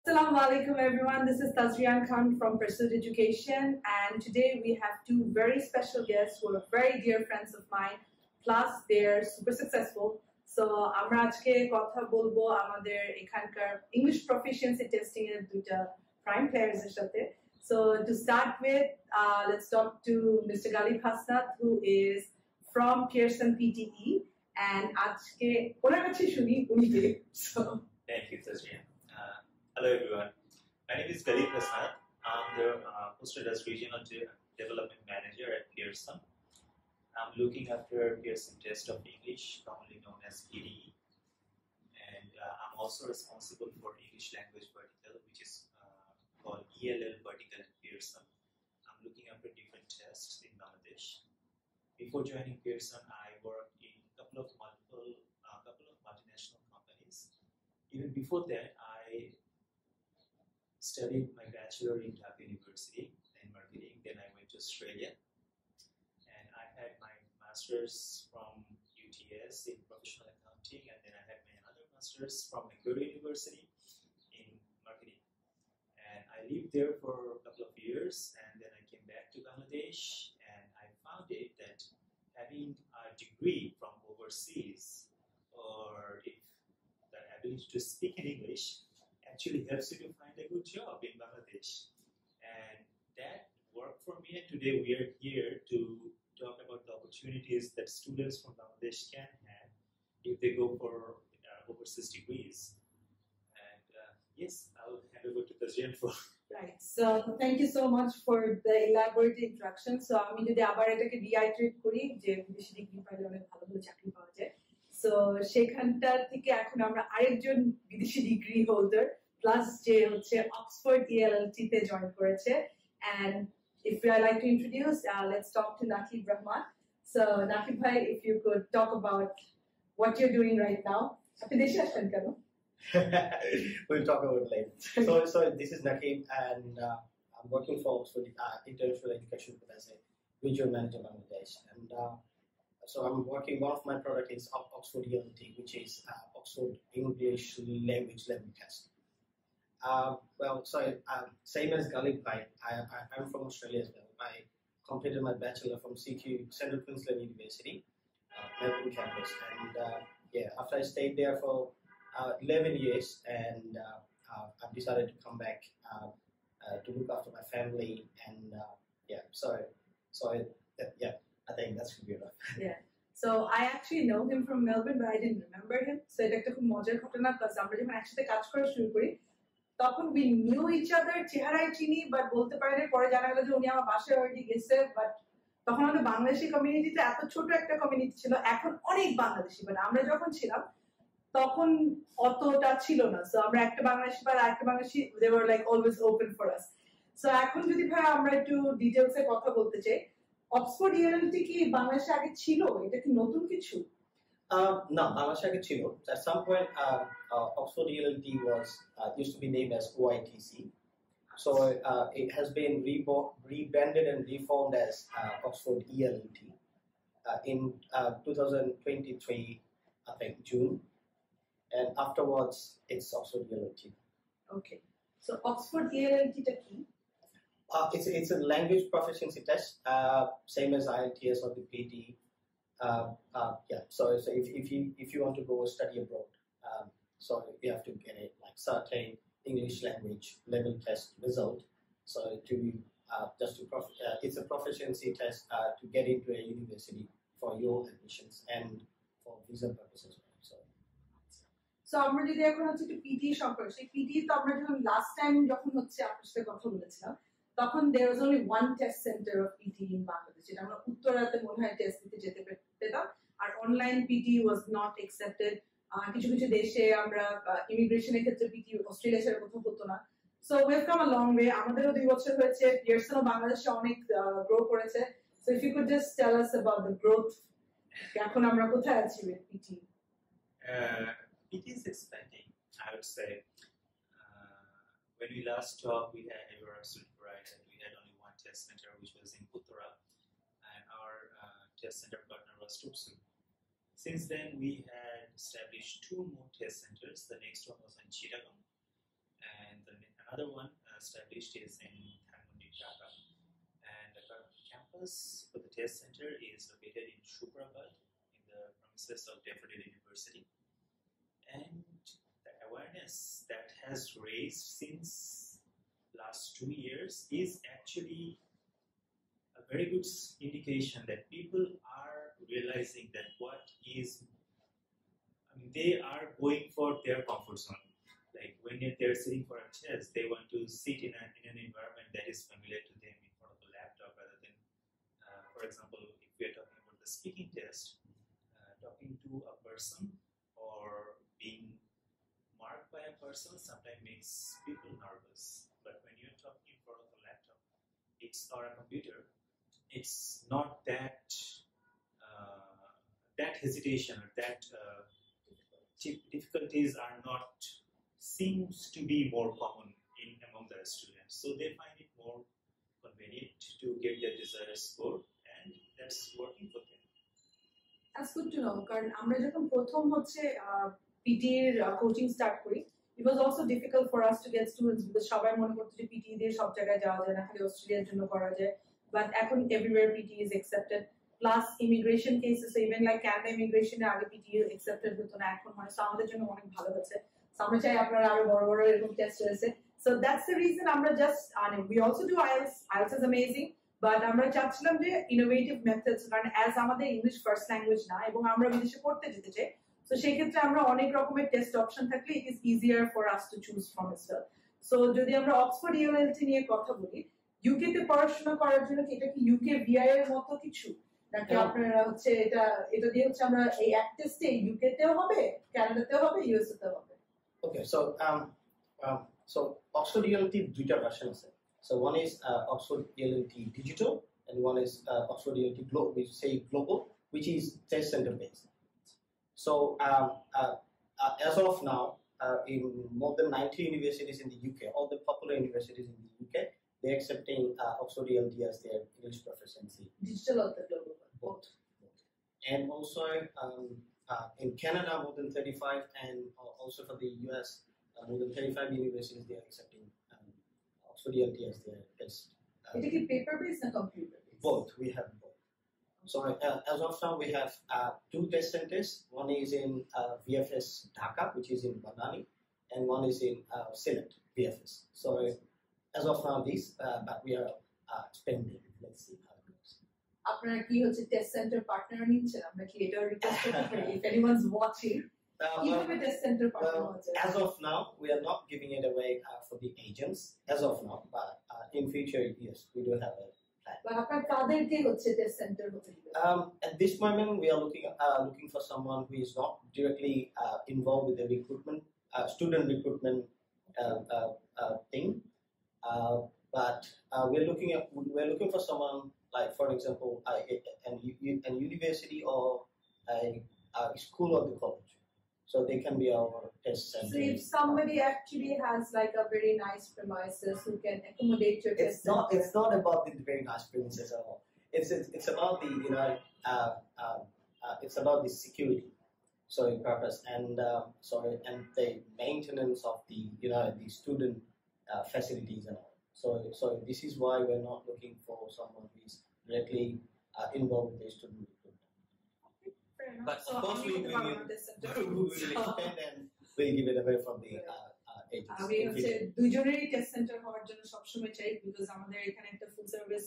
Assalamu alaikum everyone, this is Tazrian Khan from Pursuit Education, and today we have two very special guests who are very dear friends of mine, plus they're super successful. So আমরা আজকে কথা বলবো আমাদের এখানকার English proficiency testing এর দুইটা prime players এর সাথে. So to start with, let's talk to Mr. Galib Hasnat, who is from Pearson PTE, and আজকে ওনার কাছে শুনি উনি কে. So thank you, Tazrian. Hello everyone, my name is Galib Hasnat. I'm the posted as Regional Development Manager at Pearson. I'm looking after Pearson Test of English, commonly known as PTE, and I'm also responsible for English Language Vertical, which is called ELL Vertical at Pearson. I'm looking after different tests in Bangladesh. Before joining Pearson, I worked in a couple of multinational companies. Even before that, I studied my bachelor in Dhaka University in marketing. Then I went to Australia, and I had my master's from UTS in professional accounting, and then I had my another master's from Macquarie University in marketing. And I lived there for a couple of years, and then I came back to Bangladesh, and I found it that having a degree from overseas, or if the ability to speak in English, actually helps you to find a good job in Bangladesh. And that worked for me, and today we are here to talk about the opportunities that students from Bangladesh can have if they go for overseas degrees. And yes, I'll hand over to Tazrian for... Right, so thank you so much for the elaborate introduction. So আমি যদি আবার এটাকে রিআইট্রেট করি যে বিদেশি degree পাইলে অনেক ভালো ভালো চাকরি পাওয়া যায়। সো সেখানটা থেকে এখন আমরা আরেকজন বিদেশি ডিগ্রি হোল্ডার প্লাস যে হচ্ছে অক্সফোর্ড ELLT তে জয়েন করেছে, and if I like to introduce, let's talk to Naqib Rahman. So Naqib bhai, if you could talk about what you're doing right now. আপনি দেশে আসছেন কেন? We'll talk about it later. So this is Naqib, and I'm working for Oxford International Education as a regional manager in Bangladesh, and so I'm working. One of my product is Oxford ELT, which is Oxford English Language Level Test. Same as Galib bhai, I'm from Australia as well. I completed my bachelor from CQ, Central Queensland University, Melbourne campus, and after I stayed there for 11 years, and I've decided to come back to look after my family, and I think that's good enough. Yeah. So I actually know him from Melbourne, but I didn't remember him. So এটা একটা খুব মজার ঘটনা, plus আমরা যখন একসাথে কাজ করা শুরু করি তখন we knew each other, চেহারায় চিনি, বাট বলতে পারি না। পরে জানা গেল যে উনি আমার বাসায় অলরেডি গেছে, বাট তখন আমাদের বাংলাদেশি কমিউনিটিতে এত ছোট একটা কমিউনিটি ছিল, এখন অনেক বাংলাদেশি, বাট আমরা যখন ছিলাম তখন অতটা ছিল না। সো আমরা একটা বাংলাদেশি বা আরেকটা Bangladeshi, they were like always open for us. So এখন যদি ভাই আমরা একটু ডিটেইলসে কথা বলতে চাই, অক্সফোর্ড ELLT কি বাংলাদেশে আগে ছিল? এটা কি নতুন কিছু? No, Bangladesh aage chilo. At some point, Oxford ELLT was used to be named as OITC. So it has been rebranded and reformed as Oxford ELLT in 2023, I think June, and afterwards it's Oxford ELLT. Okay, so Oxford ELLT টা কি? It's a language proficiency test, same as IELTS or the PT. So if you want to go study abroad, so you have to get a certain English language level test result. So it's a proficiency test to get into a university for your admissions and for visa purposes. So আমরা যদি এখন হচ্ছে একটু PT সম্পর্কে, সেই PT তো আমরা যখন লাস্ট টাইম যখন হচ্ছে আপনার সাথে কথা বলেছিলাম তখন there was only one test center of PT in Bangladesh. যেটা আমরা উত্তরাতে মনে হয় টেস্ট দিতে যেতে পেতাম, আর online PT was not accepted. কিছু কিছু দেশে আমরা ইমিগ্রেশনের ক্ষেত্রে PT অস্ট্রেলিয়া ছাড়া কোথাও হতো না। So we've come a long way. আমাদেরও 2 বছর হয়েছে, পিয়ারসন ও বাংলাদেশে অনেক গ্রো করেছে। So if you could just tell us about the growth, এখন আমরা কোথায় আছি with PT? It is expanding, I would say. When we last talked, you were absolutely right, and we had only one test center, which was in Uttara, and our test center partner was Tuksum. Since then, we had established 2 more test centers. The next one was in Chittagong, and another one established is in Dhanmondi, Dhaka. And the campus for the test center is located in Shukrabad in the premises of Daffodil University. And the awareness that has raised since last 2 years is actually a very good indication that people are realizing that they are going for their comfort zone. Like when they're sitting for a test, they want to sit in an environment that is familiar to them in front of a laptop rather than, for example, if we are talking about the speaking test, talking to a person or being marked by a person sometimes makes people nervous. But when you're talking in front of a laptop, or a computer, it's not that that hesitation or that difficulties are not seems to be more common among the students. So they find it more convenient to get their desired score, and that's working for them. That's good to know. কারণ আমরা যখন প্রথম হচ্ছে PT এর coaching start করি, it was also difficult for us to get students because সবাই মনে করতো যে পিটি দিয়ে সব জায়গায় যাওয়া যায় না, খালি অস্ট্রেলিয়ার জন্য করা যায়। But এখন everywhere PT is accepted. Plus immigration cases, so even like Canada immigration এর আগে PT accepted হতো না, এখন হয়। So আমাদের জন্য অনেক ভালো হচ্ছে। So আমরা চাই আপনারা আরো বড় বড় এরকম টেস্ট রয়েছে। So that's the reason আমরা just we also do IELTS. IELTS is amazing. But আমরা চাচ্ছিলাম যে ইনোভেটিভ মেথডস, কারণ অ্যাজ আমাদের ইংলিশ ফার্স্ট ল্যাঙ্গুয়েজ না এবং আমরা বিদেশে পড়তে যেতে চাই, তো সেই ক্ষেত্রে আমরা অনেক রকমের টেস্ট অপশন থাকলে it is easier for us to choose from as well. So যদি আমরা অক্সফোর্ড ইউএলটি নিয়ে কথা বলি, ইউকে তে পড়াশোনা করার জন্য কি এটা কি ইউকে ভিআই এর মতো কিছু, নাকি আপনারা হচ্ছে এটা দিয়ে হচ্ছে আমরা এই এক টেস্টে ইউকে তেও হবে, কানাডাতেও হবে, ইউএসএ তেও হবে? ওকে, সো অক্সফোর্ড ইউএলটি দুইটা ভার্সন আছে। So one is Oxford ELT Digital, and one is Oxford ELT Global, which is test center based. So as of now, in more than 90 universities in the UK, all the popular universities in the UK, they're accepting Oxford ELT as their English proficiency. Digital or the global? Both. And also in Canada, more than 35, and also for the US, more than 35 universities they are accepting Oxford ELT as their test. Is it paper based or computer based? Both. We have both. So as of now, we have two test centers. One is in VFS Dhaka, which is in Banani, and one is in Sylhet VFS. So as of now, these, but we are expanding. Let's see how it goes. আপনারা কি হচ্ছে test centre partner নিচ্ছেন? আমরা কি এটা request করতে পারি? If anyone's watching, কিভাবে টেস্ট সেন্টার পার্টনার হচ্ছে? As of now, we are not giving it away for the agents. As of now, but in future, yes, we do have a plan. But আপনারা কাদেরকে হচ্ছে test centre হতে দিবেন? At this moment, we are looking for someone who is not directly involved with the recruitment, student recruitment thing. But we're looking for someone like, for example, an university or a school or the college, so they can be our test center. So if somebody actually has like a very nice premises who can accommodate your test center. It's not about the very nice premises at all. It's about the it's about the security, so in purpose, and and the maintenance of the the student facilities and all. So this is why we're not looking for someone who is directly involved with the student recruitment. But of course we will expand and we'll give it away from the agents. আমি হচ্ছে দুজনেরই test centre হওয়ার জন্য সবসময় চাই, because আমাদের এখানে একটা ফুল সার্ভিস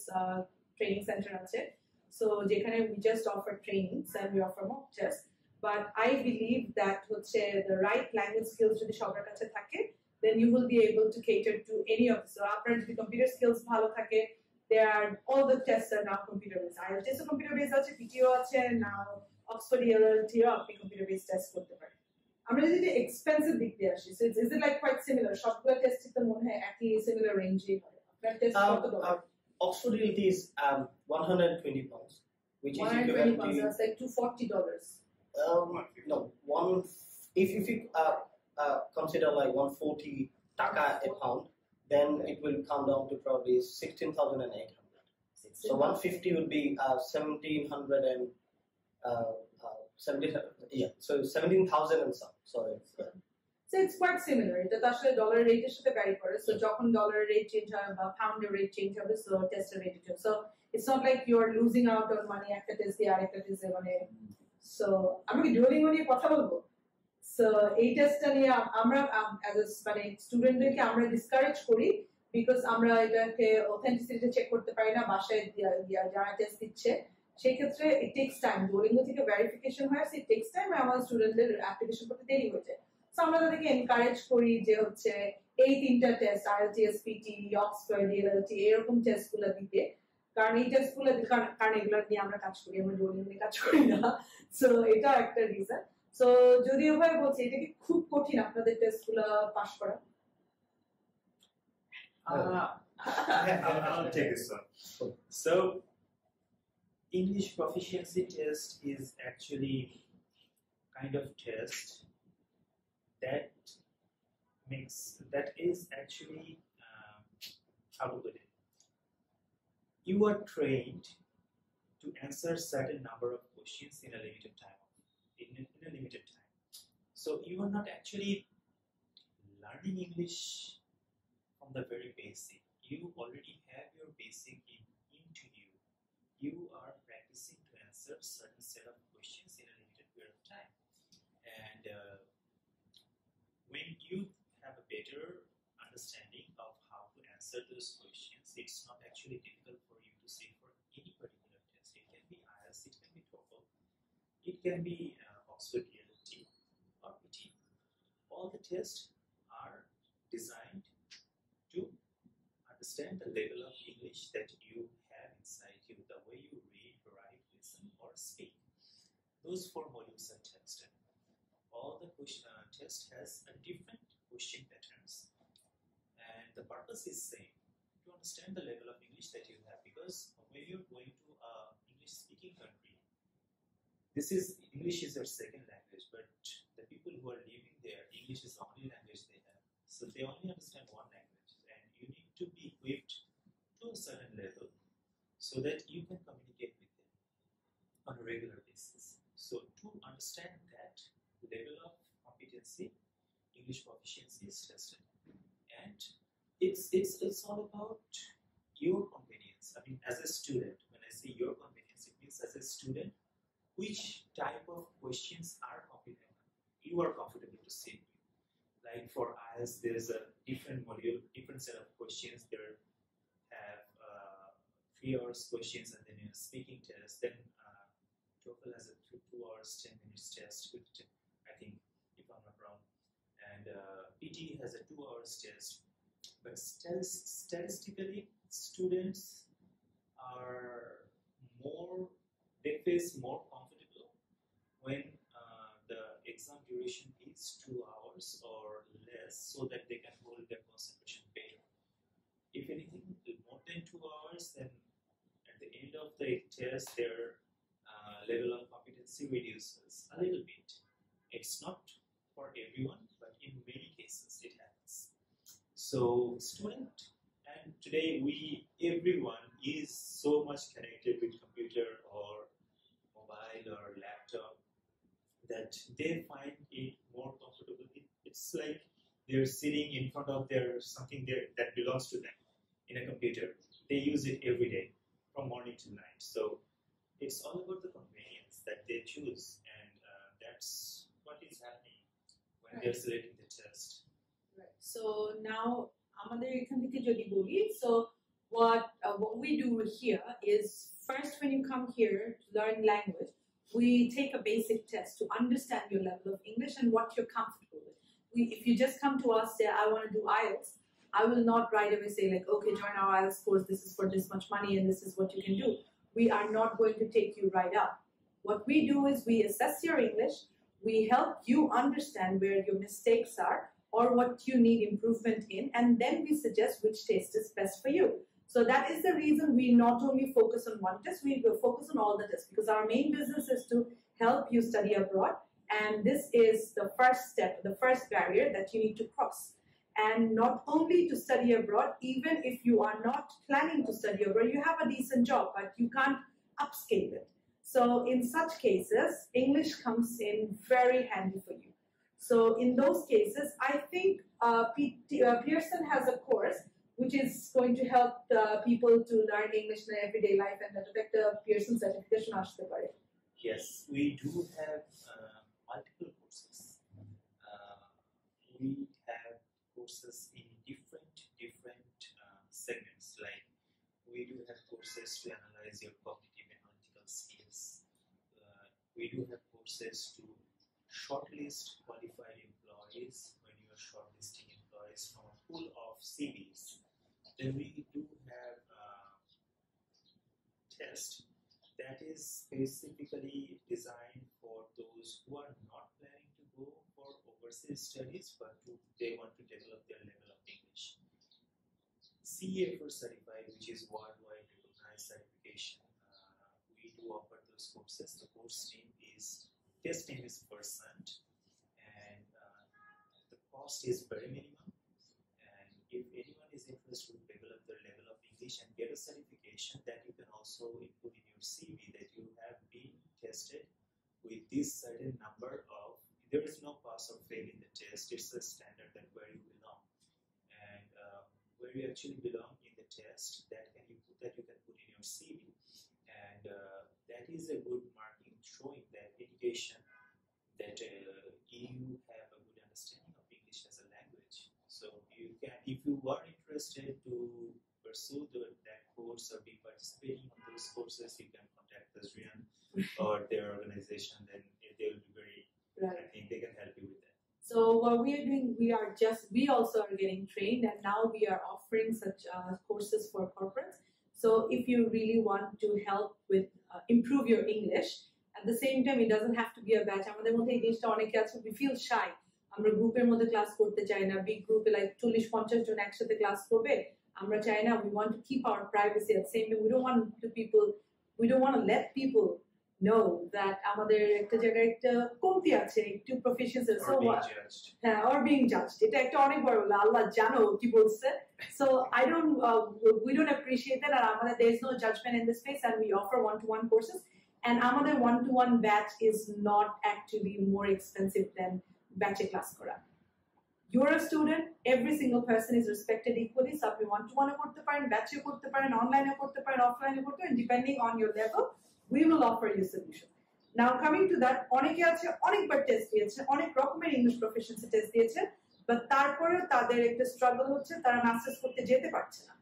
ট্রেনিং সেন্টার আছে, সো যেখানে we just offer trainings and we offer mock tests, but I believe that হচ্ছে the right language skills যদি সবার কাছে থাকে, then you will be able to cater to any of this. So আপনার যদি computer skills ভালো থাকে, there are all the tests are now computer based. IELTS O computer based আছে, PTO আছে, now Oxford ELT আপনি computer based test করতে পারেন। আমরা যদি এক্সপেন্সিভ দিক দিয়ে আসি, so is it like quite similar? সবগুলো টেস্ট তো মনে হয় একই সিমিলার রেঞ্জেই হয়। আপনার টেস্ট কত dollar? Oxford ELT is £120, which is equivalent to that's like $240. No, if you consider like 140 taka a pound, then it will come down to probably 16,800. So 150 would be 1,700 and 17,000 and some. So So So it's quite similar. এটা তো আসলে ডলারের রেটের সাথে vary করে। So যখন ডলারের rate change হয় বা পাউন্ডের রেট চেঞ্জ হবে, so টেস্টের rate change. So it's not like you are losing out on money একটা টেস্ট দিয়ে আরেকটা টেস্টে মানে। So আমরা কি ডুওলিঙ্গো নিয়ে কথা বলবো? So এই টেস্টটা নিয়ে আমরা as a মানে স্টুডেন্টদেরকে আমরা ডিসকারেজ করি বিকজ আমরা এটাকে অথেন্টিসিটি চেক করতে পারি না বাসায় যারা টেস্ট দিচ্ছে। সেই ক্ষেত্রে it takes time. ডুওলিঙ্গো থেকে ভেরিফিকেশন হয়, it takes time, আর আমাদের স্টুডেন্টদের অ্যাপ্লিকেশন করতে দেরি হয়ে যায়। So আমরা তাদেরকে এনকারেজ করি যে হচ্ছে এই তিনটা test IELTS, PT, Oxford, DLLT এরকম টেস্টগুলো দিতে, কারণ এই টেস্টগুলো কারণ এগুলো নিয়ে আমরা কাজ করি, আমরা ডুওলিঙ্গো নিয়ে কাজ করি না। সো এটা একটা রিজন। সো যদিও ভাই বলছি এটা কি খুব কঠিন আপনাদের টেস্টগুলো পাস করা? I'll take this one. So, English proficiency test is actually kind of test that is actually how to put it. You are trained to answer certain number of questions in a limited time. So you are not actually learning English from the very basic. You already have your basic into you. You are practicing to answer certain set of questions in a limited period of time. And when you have a better understanding of how to answer those questions, it's not actually difficult for you to sit for any particular test. It can be IELTS, it can be TOEFL, it can be Oxford DLLT or PT. All the tests are designed to understand the level of English that you have inside you, the way you read, write, listen, or speak. Those 4 modules are tested. All the test has a different question patterns, and the purpose is same, to understand the level of English that you have, because when you're going to a English-speaking country, English is their second language, but the people who are living there, English is the only language they have. So they only understand one language, and you need to be equipped to a certain level so that you can communicate with them on a regular basis. So to understand that level of competency, English proficiency is tested, and it's all about your convenience. I mean, as a student, when I say your convenience, it means as a student, which type of questions you are comfortable to sit with. Like for IELTS, there's a different module, different set of questions. There have 3 hours questions, and then a speaking test. Then TOEFL has a 2 hours 10 minutes test, which I think, if I'm not wrong, and PT has a 2 hours test. But statistically, students face more comfortable when the exam duration is 2 hours or less, so that they can hold their concentration better. If anything more than 2 hours, then at the end of the test, their level of competency reduces a little bit. It's not for everyone, but in many cases it happens. So student, and today everyone is so much connected with computer or mobile or laptop that they find it more comfortable. It's like they're sitting in front of something there that belongs to them in a computer. They use it every day from morning to night. So it's all about the convenience that they choose, and that's what is happening when they're selecting the test. Right. So now, আমাদের এখান থেকে যদি বলি, so what we do here is, first when you come here to learn language, we take a basic test to understand your level of English and what you're comfortable with. If you just come to us, say, I want to do IELTS, I will not right away say like, okay, join our IELTS course, this is for this much money and this is what you can do. We are not going to take you right up. What we do is we assess your English, we help you understand where your mistakes are or what you need improvement in, and then we suggest which test is best for you. So that is the reason we not only focus on one test, we will focus on all the tests, because our main business is to help you study abroad, and this is the first step, the first barrier that you need to cross. And not only to study abroad, even if you are not planning to study abroad, you have a decent job, but you can't upscale it. So in such cases, English comes in very handy for you. So in those cases, I think Pearson has a course which is going to help people to learn English in their everyday life, and that একটা Pearson certification আসতে পারে. Yes, we do have multiple courses. We have courses in different segments. Like we do have courses to analyze your cognitive and analytical skills. We do have courses to shortlist qualified employees when you are shortlisting employees from a pool of CVs. Then we do have a test that is specifically designed for those who are not planning to go for overseas studies, but they want to develop their level of English. CA4 certified, which is worldwide recognized certification. We do offer those courses. The course name is test name is Percent, and the cost is very minimum. And if anyone is interested to develop their level of English and get a certification, that you can also include in your CV that you have been tested with this certain number of. There is no pass or fail in the test. It's a standard that where you belong, and where you actually belong in the test. That you can put in your CV, and that is a good marking showing that indication that you have a good understanding of English as a language. So you can, if you are interested to pursue that course or be participating on those courses, you can contact Azrian or their organization. Then they will be very. Right. I think they can help you with that. So what we are doing, we also are getting trained, and now we are offering such courses for corporates. So if you really want to help with improve your English, at the same time, it doesn't have to be a batch. আমাদের মধ্যে এই জিনিসটা অনেকে আছে, we feel shy. আমরা গ্রুপের মধ্যে class করতে চাই না, বিগ গ্রুপে like 40-50 জন একসাথে ক্লাস করবে, আমরা চাই না. We want to keep our privacy. At the same time, we don't want to let people know that আমাদের একটা জায়গায় একটা কমতি আছে, একটু proficiency, so what? হ্যাঁ, or being judged. এটা একটা অনেক বড় বলা, আল্লাহ জানো কি বলছে. So we don't appreciate that, and আমাদের there is no judgment in this space, and we offer one-to-one courses. And আমাদের one-to-one batch is not actually more expensive than batch class kora. You're a student, every single person is respected equally. So আপনি one-to-one করতে পারেন, batch করতে পারেন, online করতে পারেন, offline করতে পারেন, depending on your level, we will offer you solution. Now coming to that, অনেকে আছে অনেকবার টেস্ট দিয়েছে, অনেক রকমের ইংলিশ প্রফিশিয়েন্সি টেস্ট দিয়েছে, বাট তারপরেও তাদের একটা স্ট্রাগল হচ্ছে, তারা মাস্টার্স করতে যেতে পারছে না.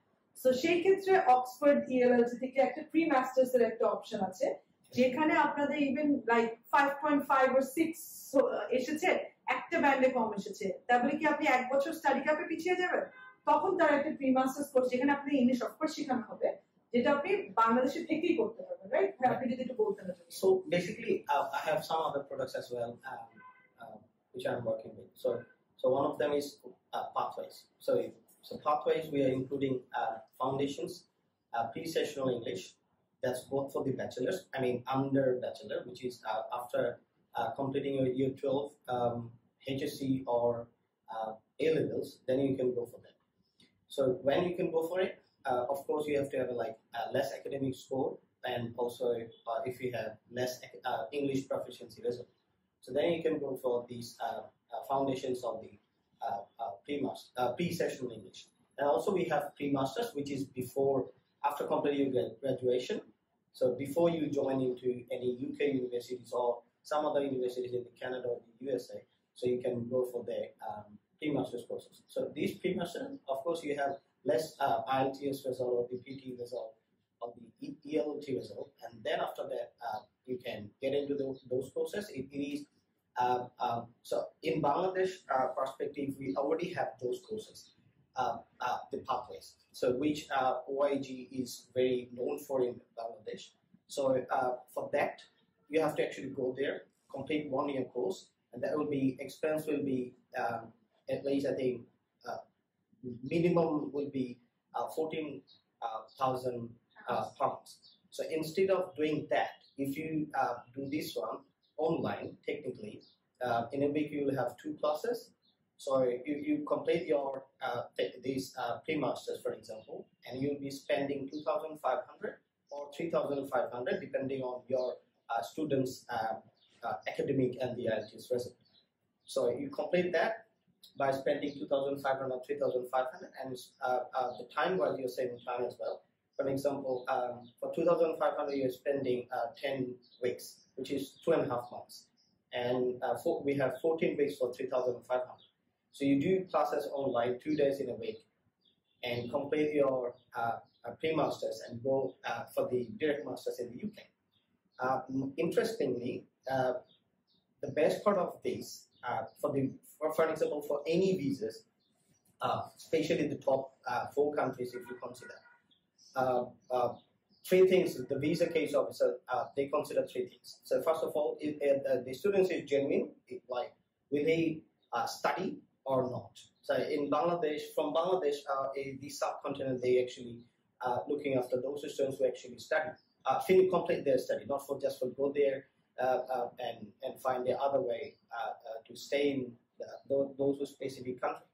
সো সেই ক্ষেত্রে অক্সফোর্ড ইএলএলসি থেকে একটা প্রি মাস্টার্স এর একটা অপশন আছে, যেখানে আপনাদের ইভেন লাইক 5.5 or 6 এসেছে, একটা ব্যান্ডে কম এসেছে, তাহলে কি আপনি এক বছর স্টাডি ক্যাপে পিছিয়ে যাবেন? তখন তারা একটা প্রি মাস্টার্স কোর্স, যেখানে আপনি ইংলিশ অফকোর্স শেখানো হবে, যেটা আপনি বাংলাদেশে থেকেই করতে পারবেন, রাইট? আপনি যদি একটু বলতেন। So basically, I have some other products as well, which I'm working with. So one of them is Pathways. So Pathways, we are including foundations, pre-sessional English. That's both for the bachelors. I mean, under bachelor, which is after completing your year 12 HSC or A levels, then you can go for that. So when you can go for it, of course, you have to have less academic score, and also if you have less English proficiency result. So then you can go for these foundations of the pre-sessional English. And also we have pre-masters, which is after completing your graduation. So before you join into any UK universities or some other universities in Canada or the USA, so you can go for the pre-masters courses. So these pre-masters, of course, you have less IELTS result or the PT result or the ELT result, and then after that you can get into those courses. It is so in Bangladesh perspective, we already have those courses, the Pathways, so which OIG is very known for in Bangladesh. So for that, you have to actually go there, complete 1 year course, and that will be expense will be at least, I think, minimum will be 14,000 pounds. So instead of doing that, if you do this one online, technically, in a week you will have 2 classes. So you complete your these pre-masters, for example, and you'll be spending 2,500 or 3,500, depending on your students' academic and the IELTS result. So you complete that by spending 2,500, 3,500, and the time-wise you're saving time as well. For example, for 2,500 you're spending 10 weeks, which is 2.5 months, and we have 14 weeks for 3,500. So you do classes online 2 days in a week, and complete your pre-masters and go for the direct masters in the UK. Interestingly, the best part of this, for example, for any visas, especially the top 4 countries, if you consider, 3 things. The visa case officer, they consider 3 things. So first of all, if the student is genuine, like will he study or not? So in Bangladesh, from Bangladesh, the subcontinent, they actually looking after those students who actually study, complete their study, not for just for go there and find the other way to stay in those specific country.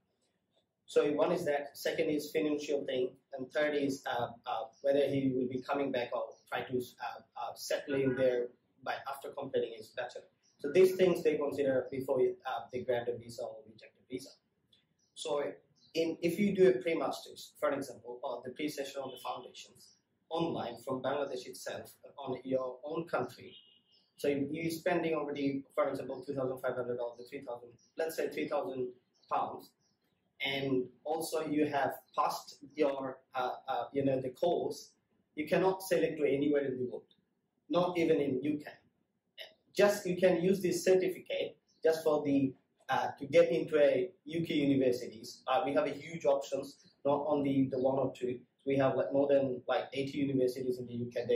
So one is that, second is financial thing, and third is whether he will be coming back or try to settle in there by after completing his bachelor. So these things they consider before they grant a visa or reject a visa. So if you do a pre-masters, for example, or the pre-session on the foundations online from Bangladesh itself on your own country, so you're spending already, for example, 2,500 or the 3,000, let's say 3,000 pounds, and also you have passed your, the course, you cannot sell it to anywhere in the world, not even in UK. Just you can use this certificate just for the to get into a UK universities. We have a huge options, not only the 1 or 2. We have like more than like 80 universities in the UK.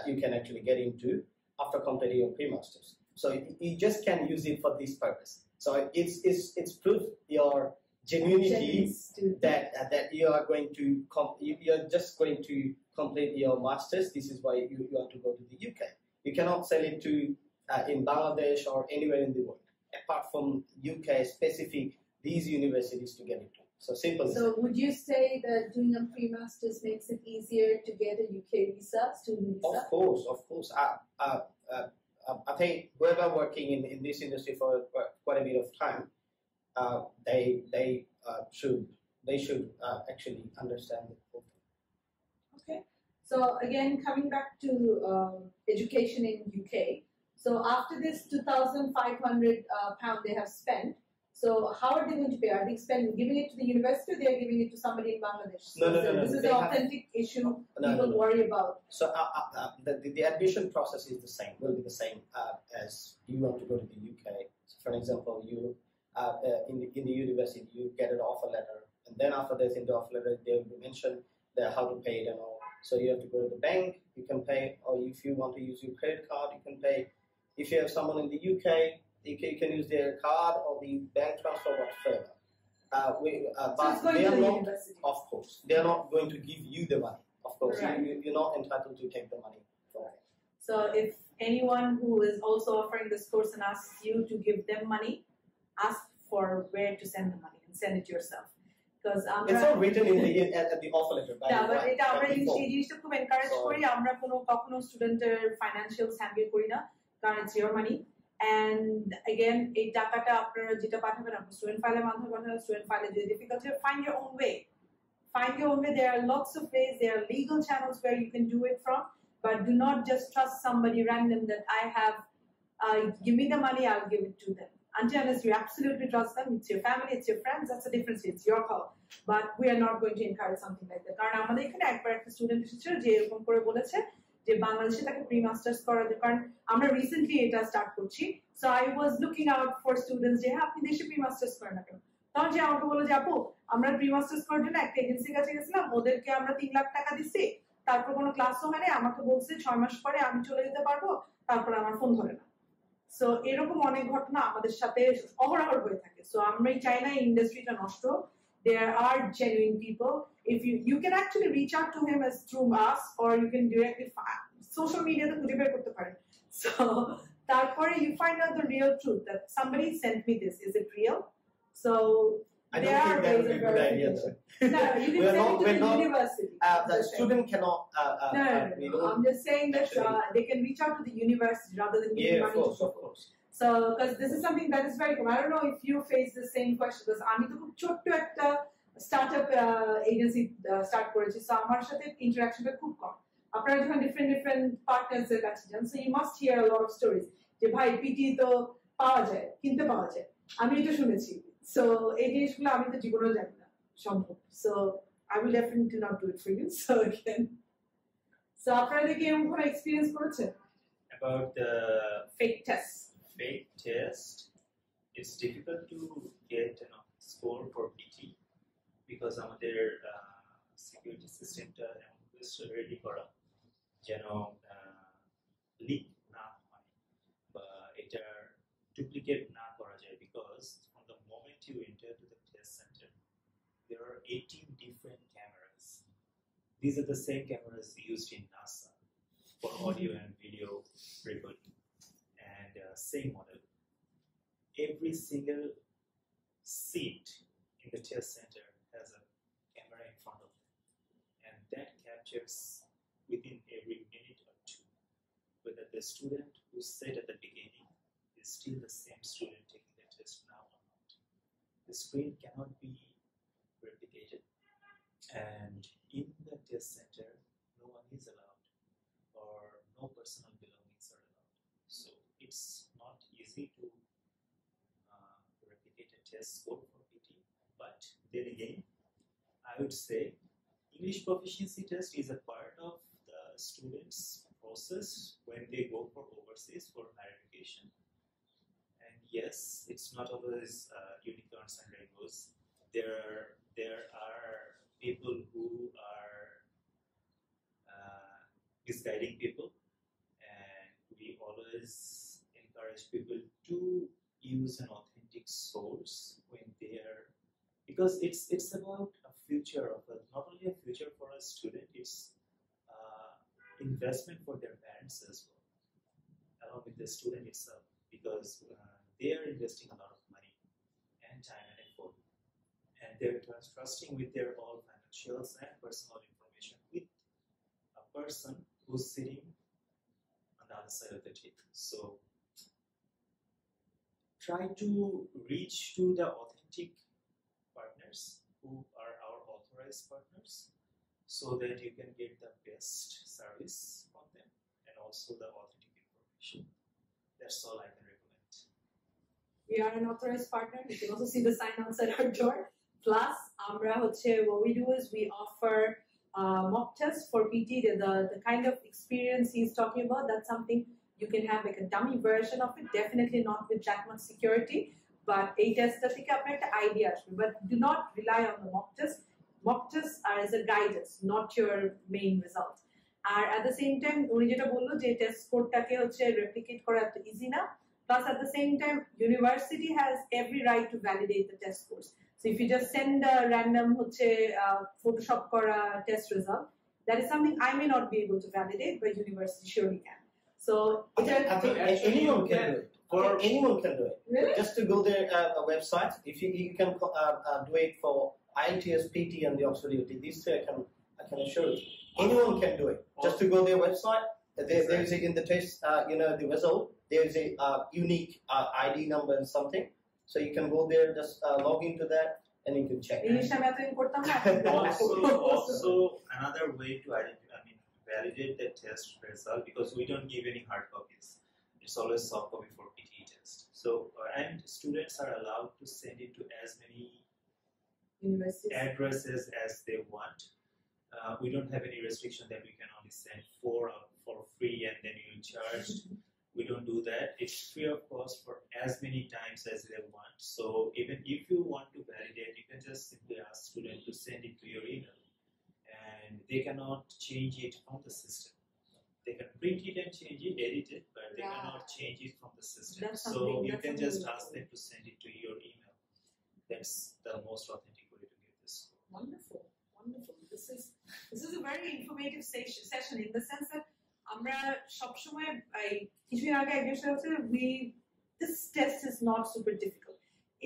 You can actually get into after completing your pre-masters. So you just can use it for this purpose. So it's proof your genuinity that you are going to you're just going to complete your masters. This is why you have to go to the UK. You cannot sell it to in Bangladesh or anywhere in the world apart from UK specific these universities to get into. So simple. So would you say that doing a pre-masters makes it easier to get a UK visa, student visa? Of course. I think whoever working in this industry for quite a bit of time, they should actually understand it. Okay. So again, coming back to education in UK. So after this 2,500 pound they have spent, so how are they going to pay? Are they giving it to the university, or they are giving it to somebody in Bangladesh? No. This is an authentic issue people worry about. So the admission process is the same. Will be the same as you want to go to the UK. So for example, you in the university you get an offer letter, and then after this in the offer letter they will mention how to pay it and all. So you have to go to the bank. You can pay, or if you want to use your credit card, you can pay. If you have someone in the UK, you can use their card or the bank transfer, whatever. But they are not, of course, they are not going to give you the money. Of course, right. You're not entitled to take the money from it. So if anyone who is also offering this course and asks you to give them money, ask for where to send the money and send it yourself. Because it's all written at the offer letter. Yeah, but এটা আমরা এই জিনিসটা খুব encourage করি, আমরা কখনো স্টুডেন্টের financial handle করি না, কারণ it's your money. And again, এই টাকাটা আপনারা যেটা পাঠাবেন আপনার স্টুডেন্ট ফাইলের মাধ্যমে পাঠাবেন, স্টুডেন্ট ফাইলে যদি ডিফিকাল্ট হয়, find your own way. There are lots of ways, there are legal channels where you can do it from, but do not just trust somebody random that I have, give me the money, I'll give it to them. Unless you absolutely trust them, it's your family, it's your friends, that's a difference, it's your call. But we are not going to encourage something like that. কারণ আমাদের এখানে একবার একটা student এসেছিল যে এরকম করে বলেছে যে বাংলাদেশে তাকে প্রি মাস্টার্স করা যায়, কারণ আমরা রিসেন্টলি এটা স্টার্ট করছি। So I was looking out for students যে আপনি দেশে প্রি মাস্টার্স করেন না কেন। তখন যে আমাকে বলে যে আপু আমরা প্রি মাস্টার্স করার জন্য একটা এজেন্সির কাছে গেছিলাম, ওদেরকে আমরা 3 লাখ টাকা দিচ্ছি, তারপর কোনো ক্লাসও হয় না, আমাকে বলছে 6 মাস পরে আমি চলে যেতে পারবো, তারপর আমার ফোন ধরে না। সো এরকম অনেক ঘটনা আমাদের সাথে অহরহ হয়ে থাকে। সো আমরাই চাই না ইন্ডাস্ট্রিটা নষ্ট। There are genuine people. If you can actually reach out to him as through us, or you can directly social media the খুঁজে বের করতে পারেন। So তারপরে you find out the real truth that somebody sent me this. Is it real? So I don't think that would be a good idea. No, you can send it to the university. The student cannot. No. I'm just saying that they can reach out to the university rather than giving money to people. Of course. So, because this is something that is very common. I don't know if you face the same question. Because আমি তো খুব ছোট্ট একটা startup agency start করেছি, so আমার সাথে ইন্টারাকশনটা খুব কম। আপনারা যখন different partners এর কাছে যান, so you must hear a lot of stories যে ভাই পিটি তো পাওয়া যায়, কিনতে পাওয়া যায়, আমি এটা শুনেছি। So এই জিনিসগুলো আমি তো জীবনেও জানি না সম্ভব। So I will definitely not do it for you. So again, so আপনারা কি এরকম কোনো এক্সপেরিয়েন্স করেছেন? About the Fake tests. fake test, it's difficult to get a score for PT because আমাদের security systemটা এমন রেডি করা যেন লিক না হয় বা এটার ডুপ্লিকেট না করা যায়, because from the moment you enter to the test center there are 18 different cameras. These are the same cameras used in NASA for audio and video recording, and same model. Every single seat in the test center has a camera in front of them, and that captures within every minute or two whether the student who sat at the beginning is still the same student taking the test now or not. The screen cannot be replicated, and in the test center no one is allowed or no personal belongings are allowed. So it's not easy to replicate a test score for PT, but then again I would say English proficiency test is a part of the students' process when they go for overseas for verification. And yes, it's not always unicorns and rainbows. There are people who are misguiding people, and we always encourage people to use an authentic source when they are, because it's about a future of not only a future for a student, it's investment for their parents as well, along with the student itself, because they are investing a lot of money and time and effort, and they're trusting with their all financials and personal information with a person who's sitting on the other side of the table. So try to reach to the authentic partners who are our authorized partners, so that you can get the best service from them and also the authentic information. That's all I can recommend. We are an authorized partner. You can also see the sign outside our door. Plus, Amra hoche, what we do is we offer mock tests for PT. The kind of experience he's talking about, that's something you can have like a dummy version of it. Definitely not with that much security, but a test that you can get an idea. But do not rely on the mock test. Mock tests are as a guidance, not your main result. And at the same time, উনি যেটা বললো যে test স্কোরটাকে হচ্ছে replicate করা এত easy না। Plus, at the same time, university has every right to validate the test scores. So if you just send a random Photoshop kora test result, that is something I may not be able to validate, but university surely can. So I think anyone can do it. Anyone can do it. Really? Just to go their website. If you can do it for IELTS, PT, and the Oxford UT. These two I can assure you, anyone can do it. Just to go their website. There is in the test, the result. There is a unique ID number and something. So you can go there, just log into that, and you can check. Also, another way to validate the test result, because we don't give any hard copies. It's always soft copy for PT test. So, and students are allowed to send it to as many addresses as they want. We don't have any restriction that we can only send 4 for free and then you charge. We don't do that. It's free of cost for as many times as they want. So even if you want to validate, you can just simply ask student to send it to your email, and they cannot change it from the system. They can print it and change it, edit it, but they cannot change it from the system. So you can just ask them to send it to your email. That's the most authentic way to get this. Wonderful. This is a very informative session in the sense that আমরা সবসময় কিছুদিন আগে একজন বলছে this test is not super difficult.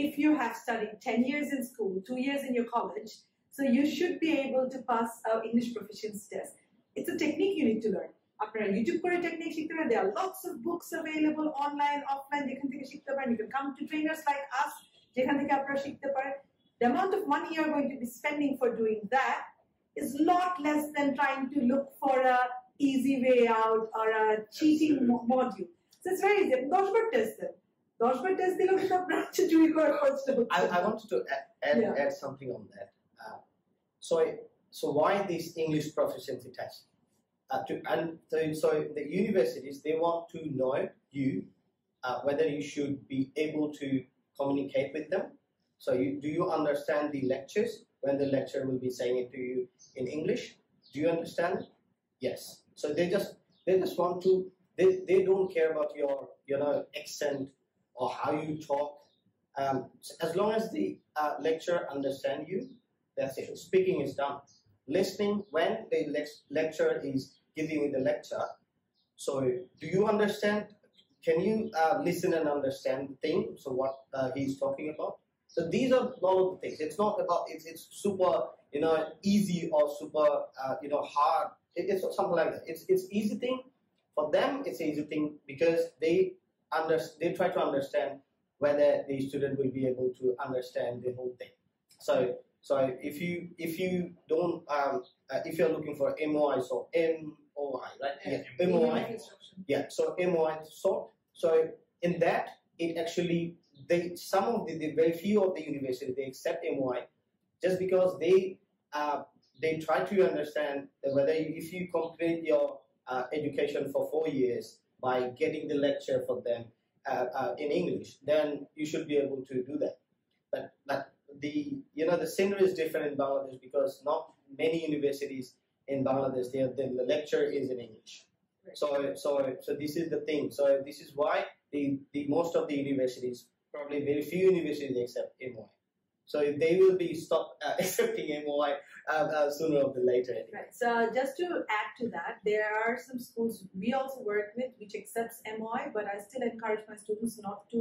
If you have studied 10 years in school, 2 years in your college, so you should be able to pass our English proficiency test. It's a technique you need to learn. আপনারা YouTube করে technique শিখতে পারেন। There are lots of books available online, offline, যেখান থেকে শিখতে পারেন। You can come to trainers like us, যেখান থেকে আপনারা শিখতে পারেন। The amount of money you're going to be spending for doing that is a lot less than trying to look for a easy way out or a cheating module. So it's very easy. 10 বার test দেন, 10 বার test দিলেও কিন্তু আপনার চুরি করার খরচটা হচ্ছে। I wanted to add something on that. So why this English proficiency test? So the universities, they want to know you whether you should be able to communicate with them. So do you understand the lectures when the lecturer will be saying it to you in English? Do you understand? Yes. So they just want to, they don't care about your accent or how you talk. So as long as the lecturer understand you, that's it. Speaking is done. Listening, when the lecturer is giving you the lecture, so do you understand? Can you listen and understand the thing? So what he's talking about? So these are all of the things. It's not about it's super easy or super hard. It's something like that. It's easy thing for them. It's an easy thing because they try to understand whether the student will be able to understand the whole thing. So if you don't if you're looking for MOI, so MOI, right? Yeah, MOI. Yeah, so MOI sort. So in that, it actually some of the very few of the universities they accept MOI just because they try to understand whether if you complete your education for 4 years by getting the lecture for them in English, then you should be able to do that. But the scenery is different in Bangladesh because not many universities in Bangladesh the lecture is in English. Right. So this is the thing. So this is why the most of the universities, probably very few universities, accept MOI. So they will be stopped accepting MOI sooner or later. Anyway. Right. So just to add to that, there are some schools we also work with which accepts MOI, but I still encourage my students not to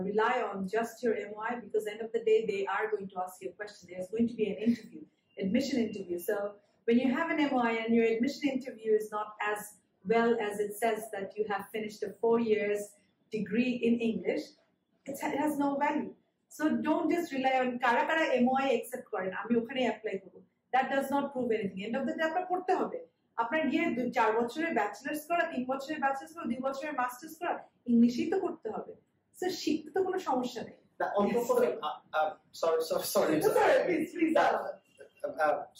rely on just your MOI because at the end of the day they are going to ask you a question. There's going to be an interview, admission interview. So when you have an MOI and your admission interview is not as well as it says that you have finished a 4 years degree in English, it has no value. So don't just rely on kara MOI accept করেন আমি ওখানে apply করব. That does not prove anything. End of the day আপনার পড়তে হবে। আপনার গিয়ে 4 বছরের ব্যাচেলার্স করা, 3 বছরের ব্যাচেলার্স করা, 2 বছরের মাস্টার্স করা, ইংলিশেই তো করতে হবে। So শিখতে তো কোনো সমস্যা নেই। On top of it, sorry. Please.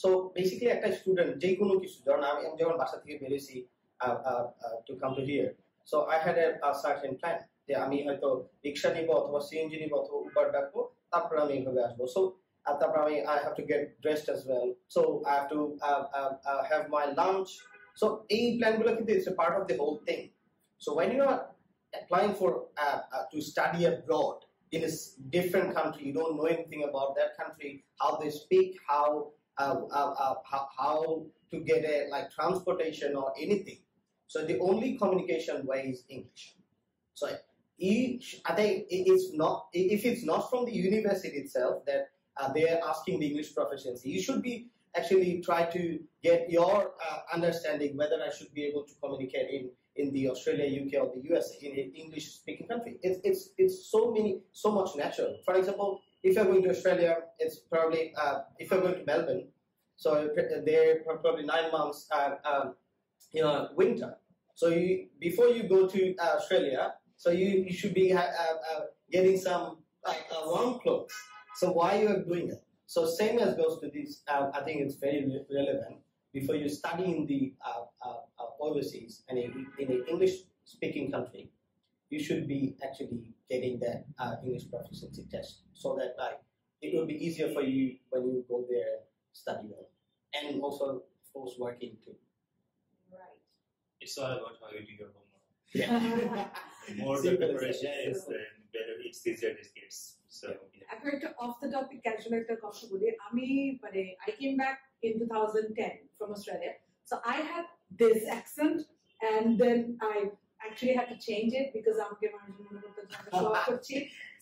So basically একটা স্টুডেন্ট যে কোনো কিছু ধরুন আমি যখন বাসা থেকে বেরিয়েছি to come to here, so I had a certain plan যে আমি হয়তো রিক্সা নিব অথবা সিএনজি নিব অথবা উবার ডাকবো তারপর আমি এইভাবে আসবো। So তারপর I have to get dressed as well, so I have to have my lunch. So এই প্ল্যানগুলো কিন্তু it's a part of the whole thing. So when you are applying for to study abroad in a different country, you don't know anything about that country, how they speak, how to get a transportation or anything. So the only communication way is English. So I think it's not, if it's not from the university itself that they are asking the English proficiency, you should be actually try to get your understanding whether I should be able to communicate in the Australia, UK, or the US in an English-speaking country. It's so much natural. For example, if you're going to Australia, it's probably if you're going to Melbourne, so they're probably 9 months winter. So before you go to Australia, so you should be getting some warm clothes. So why you are doing it? So same as goes to this. I think it's very relevant. Before you study in the overseas and in an English-speaking country, you should be actually getting that English proficiency test, so that it will be easier for you when you go there and study well, and also of course working too. Right. It's all about how you do your homework. Yeah. The more the preparation is, then better it's easier it gets. So এখন একটা off the topic casual একটা কথা বলি। I came back in 2010 from Australia, so I had this accent, and then I actually had to change it because I'm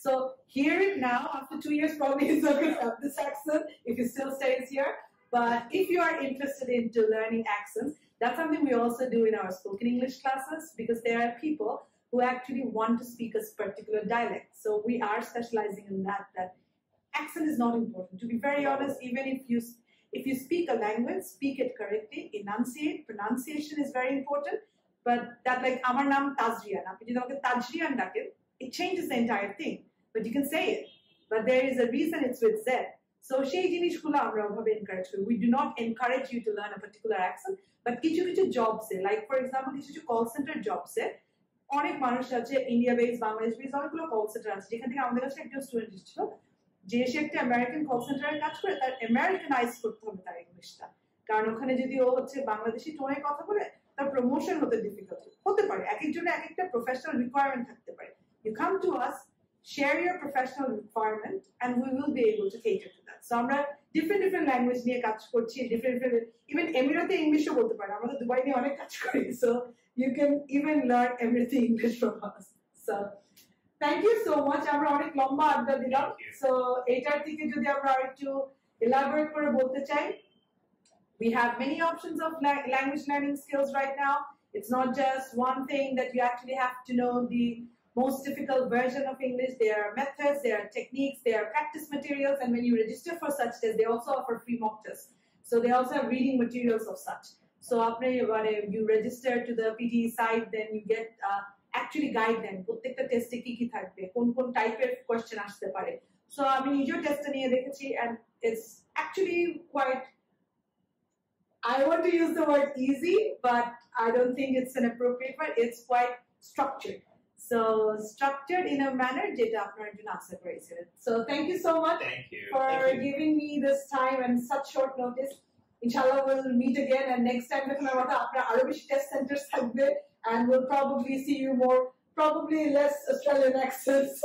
so hear it now after 2 years probably is not going to have this accent if it still stays here. But if you are interested into learning accents, That's something we also do in our spoken English classes, because there are people who actually want to speak a particular dialect. So we are specializing in that accent is not important. To be very honest, even if you speak a language, speak it correctly, enunciate. Pronunciation is very important. But that, like, Amar Naam Tazrian, Tajrian daken, it changes the entire thing. But you can say it. But there is a reason it's with Z. So সেই জিনিসগুলো আমরা ওভাবে encourage করি. We do not encourage you to learn a particular accent, but কিছু jobs like for example কিছু call center jobs অনেক মানুষ আছে ইন্ডিয়া বেস, বাংলাদেশ বেস, অনেকগুলো কল সেন্টার আছে, যেখান থেকে আমাদের কাছে একজন স্টুডেন্ট এসেছিল যে সে একটা আমেরিকান কল সেন্টারে কাজ করে, তার আমেরিকানাইজ করতে হবে তার ইংলিশটা, কারণ ওখানে যদি ও হচ্ছে বাংলাদেশি টোনে কথা বলে তার প্রমোশন হতে ডিফিকাল্ট হতে পারে। এক একজনের এক একটা প্রফেশনাল রিকোয়ারমেন্ট থাকতে পারে। You come to us, share your professional requirement and we will be able to cater to that. So আমরা different language নিয়ে কাজ করছি, different even এমিরাতে ইংলিশও বলতে পারে, আমরা তো দুবাই নিয়ে অনেক কাজ করি, so you can even learn everything English from us. So thank you so much. আমরা অনেক লম্বা আড্ডা দিলাম, so এইটার থেকে যদি আমরা আরেকটু elaborate করে বলতে চাই, we have many options of language learning skills right now. It's not just one thing that you actually have to know the most difficult version of English. There are methods, there are techniques, there are practice materials, and when you register for such tests, they also offer free mock tests. So they also have reading materials of such. So after you register to the PTE site, then you get actually guide them. প্রত্যেকটা টেস্টে কি থাকবে, কোন টাইপের question আসতে পারে। So আমি নিজের টেস্টটা নিয়ে দেখেছি, and it's actually quite, I want to use the word easy, but I don't think it's an appropriate word. It's quite structured. So structured in a manner যেটা আপনার জন্য আশা করেছিলেন। So thank you so much for giving me this time and such short notice. Inshallah we'll meet again, and next time যখন আমরা আপনার আরো বেশি test centre থাকবে, and we'll probably see you more, probably less Australian accents.